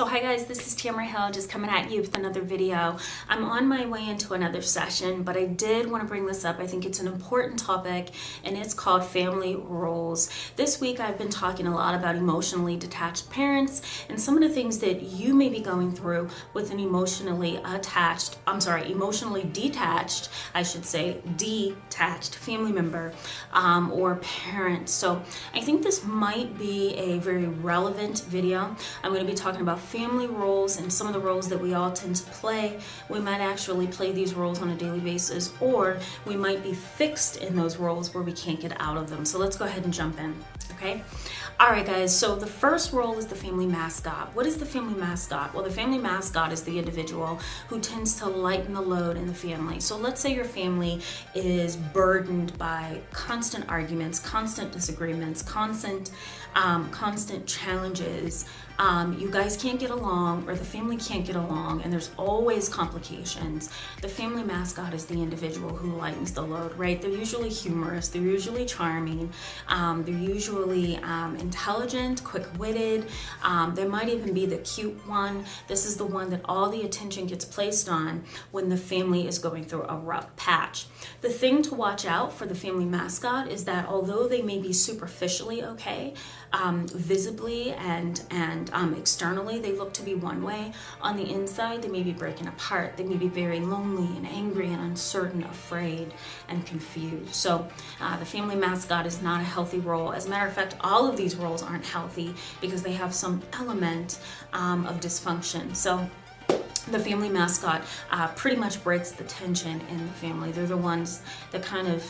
So hi guys, this is Tamara Hill just coming at you with another video. I'm on my way into another session, but I did want to bring this up. I think it's an important topic and it's called family roles. This week I've been talking a lot about emotionally detached parents and some of the things that you may be going through with an emotionally detached family member or parent. So I think this might be a very relevant video. I'm going to be talking about family roles and some of the roles that we all tend to play. We might actually play these roles on a daily basis, or we might be fixed in those roles where we can't get out of them. So let's go ahead and jump in, okay? All right, guys, so the first role is the family mascot. What is the family mascot? Well, the family mascot is the individual who tends to lighten the load in the family. So let's say your family is burdened by constant arguments, constant disagreements, constant challenges. You guys can't get along, or the family can't get along, and there's always complications. The family mascot is the individual who lightens the load, right? They're usually humorous, they're usually charming, they're usually intelligent, quick-witted. They might even be the cute one. This is the one that all the attention gets placed on when the family is going through a rough patch. The thing to watch out for the family mascot is that although they may be superficially okay, visibly and externally, they look to be one way. On the inside, they may be breaking apart. They may be very lonely and angry and uncertain, afraid and confused. So the family mascot is not a healthy role. As a matter of fact, all of these roles aren't healthy because they have some element of dysfunction. So the family mascot pretty much breaks the tension in the family. They're the ones that kind of,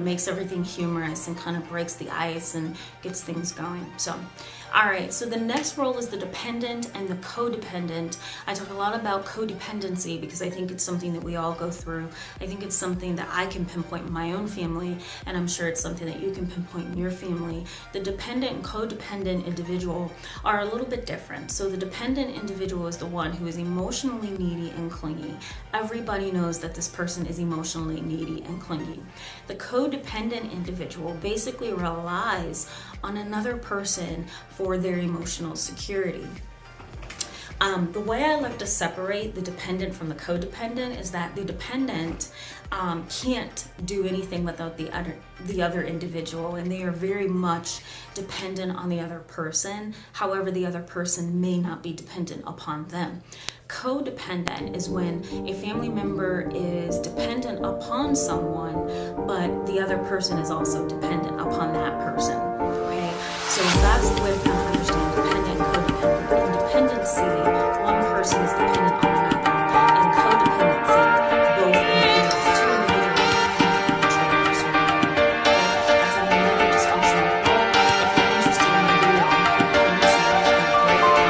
makes everything humorous and kind of breaks the ice and gets things going. So, all right, so the next role is the dependent and the codependent. I talk a lot about codependency because I think it's something that we all go through. I think it's something that I can pinpoint in my own family, and I'm sure it's something that you can pinpoint in your family. The dependent and codependent individual are a little bit different. So the dependent individual is the one who is emotionally needy and clingy. Everybody knows that this person is emotionally needy and clingy. The codependent individual basically relies on another person for their emotional security. The way I like to separate the dependent from the codependent is that the dependent can't do anything without the other individual, and they are very much dependent on the other person. However, the other person may not be dependent upon them. Codependent is when a family member is dependent upon someone, but the other person is also dependent upon that person. Okay, so that's the way to kind of understand dependent, codependent. In dependency, one person is dependent on another. In codependency, both individuals, two individuals depend on each other. So that's another dysfunctional role. If you're interested in the video on codependency, I'm going to break it down for you.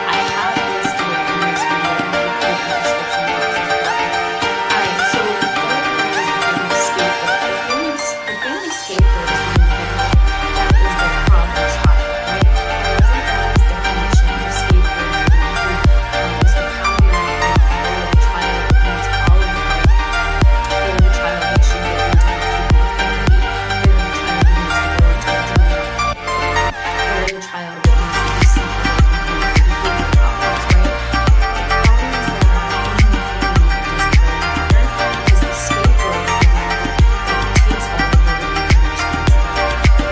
I have listed it in this video in the description box. Alright, so the third one is the family scapegoat. The family scapegoat is the individual that is the problem child, right? Everybody's definition of scapegoat is the problematic, the child that needs all of the help. They're the child that should get into the treatment therapy. They're the child that needs to go into the journal. They're the child that needs to be separated from behavior problems, right? The problem is that in the family that doesn't really matter because the scapegoat is the one that takes all of the responsibility.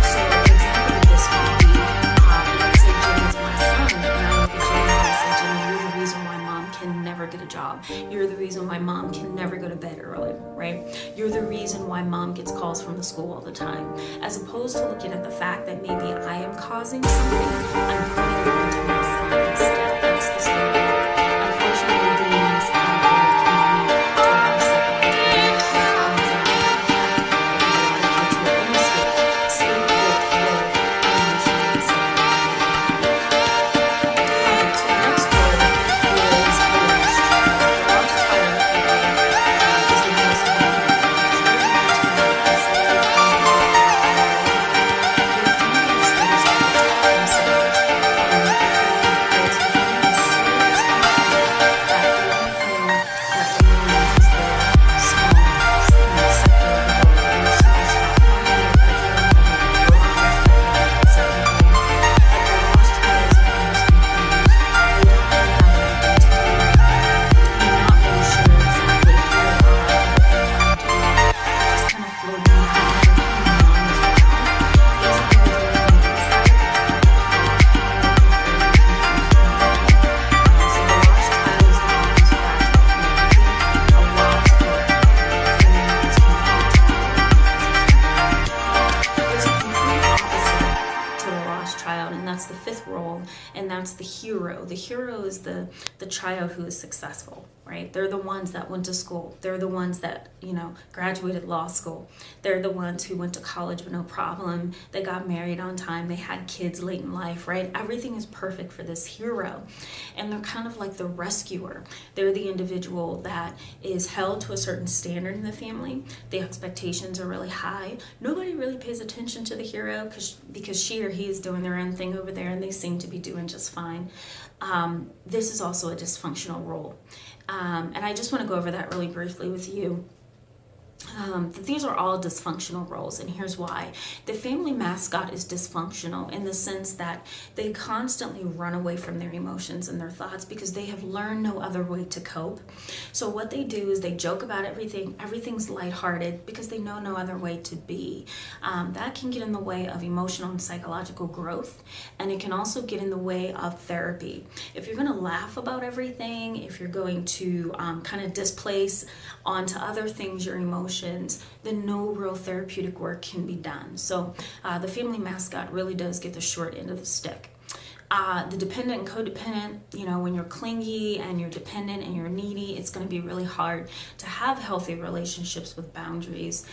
So an example of this would be, let's say Jimmy is my son, and I look at Jimmy and I say, Jimmy, you're the reason why mom can never get a job. You're the reason why mom can never go to bed early, right? You're the reason why mom gets calls from the school all the time. As opposed to looking at the fact that maybe I am causing something, I'm putting it onto my son instead. That's the scapegoat. Unfortunately, being in this community can lead to a lot of psychological issues, problems that we have had. A lot of kids who are in the scapegoat role are emotionally separated. Alright, so the next role is the lost child. The lost child is the most vulnerable. It's really the most vulnerable. Your family stays to protect themselves. and that's the hero. The hero is the child who is successful, right? They're the ones that went to school. They're the ones that, graduated law school. They're the ones who went to college with no problem. They got married on time. They had kids late in life, right? Everything is perfect for this hero. And they're kind of like the rescuer. They're the individual that is held to a certain standard in the family. The expectations are really high. Nobody really pays attention to the hero because she or he is doing their own thing over there, and they seem to be doing just fine. This is also a dysfunctional role. And I just want to go over that really briefly with you. These are all dysfunctional roles, and here's why. The family mascot is dysfunctional in the sense that they constantly run away from their emotions and their thoughts because they have learned no other way to cope. So what they do is they joke about everything. Everything's lighthearted because they know no other way to be. That can get in the way of emotional and psychological growth, and it can also get in the way of therapy. If you're going to laugh about everything, if you're going to kind of displace onto other things your emotions, then no real therapeutic work can be done. So the family mascot really does get the short end of the stick. The dependent and codependent, when you're clingy and you're dependent and you're needy, it's going to be really hard to have healthy relationships with boundaries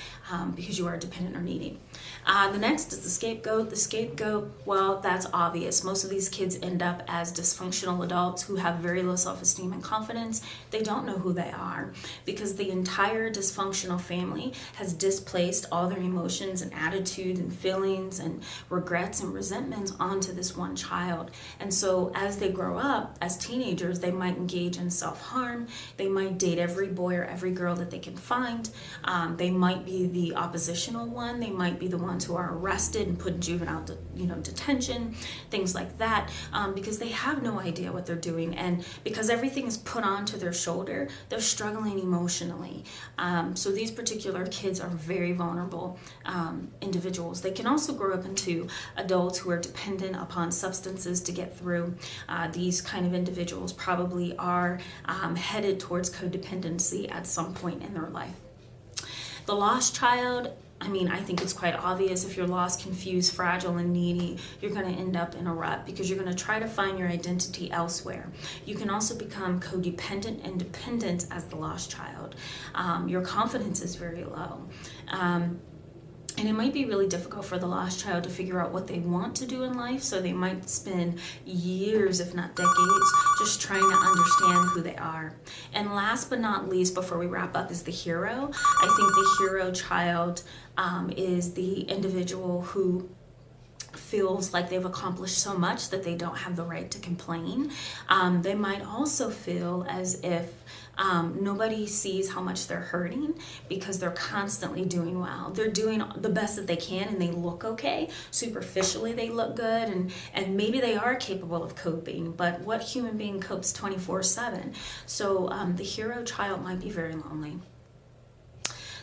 because you are dependent or needy. The next is the scapegoat. The scapegoat, well, that's obvious. Most of these kids end up as dysfunctional adults who have very low self-esteem and confidence. They don't know who they are because the entire dysfunctional family has displaced all their emotions and attitudes and feelings and regrets and resentments onto this one child. And so as they grow up, as teenagers, they might engage in self-harm. They might date every boy or every girl that they can find. They might be the oppositional one. They might be the ones who are arrested and put in juvenile detention, things like that, because they have no idea what they're doing. And because everything is put onto their shoulder, they're struggling emotionally. So these particular kids are very vulnerable individuals. They can also grow up into adults who are dependent upon substances to get through. These kind of individuals probably are headed towards codependency at some point in their life. The lost child, I think it's quite obvious. If you're lost, confused, fragile, and needy, you're going to end up in a rut because you're going to try to find your identity elsewhere. You can also become codependent and dependent as the lost child. Your confidence is very low. And it might be really difficult for the lost child to figure out what they want to do in life, so they might spend years, if not decades, just trying to understand who they are. And last but not least, before we wrap up, is the hero. I think the hero child is the individual who feels like they've accomplished so much that they don't have the right to complain. They might also feel as if nobody sees how much they're hurting because they're constantly doing well. They're doing the best that they can and they look okay. Superficially, they look good, and maybe they are capable of coping, but what human being copes 24/7? So the hero child might be very lonely.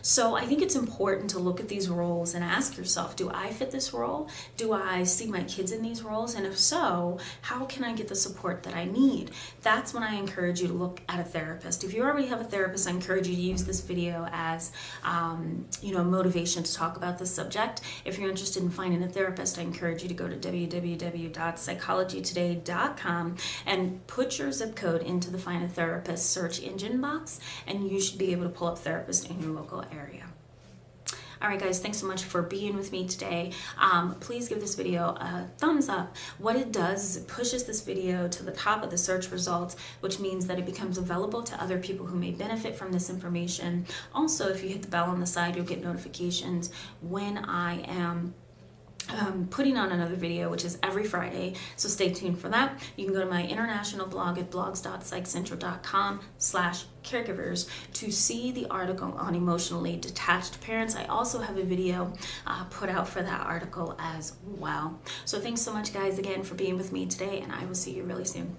So I think it's important to look at these roles and ask yourself, do I fit this role? Do I see my kids in these roles? And if so, how can I get the support that I need? That's when I encourage you to look at a therapist. If you already have a therapist, I encourage you to use this video as motivation to talk about this subject. If you're interested in finding a therapist, I encourage you to go to www.psychologytoday.com and put your zip code into the Find a Therapist search engine box, and you should be able to pull up therapists in your local area. All right, guys, thanks so much for being with me today. Please give this video a thumbs up. What it does is it pushes this video to the top of the search results, which means that it becomes available to other people who may benefit from this information. Also, if you hit the bell on the side, you'll get notifications when I am putting on another video, which is every Friday, so stay tuned for that. You can go to my international blog at blogs.psychcentral.com/caregivers to see the article on emotionally detached parents. I also have a video put out for that article as well. So thanks so much, guys, again for being with me today, and I will see you really soon.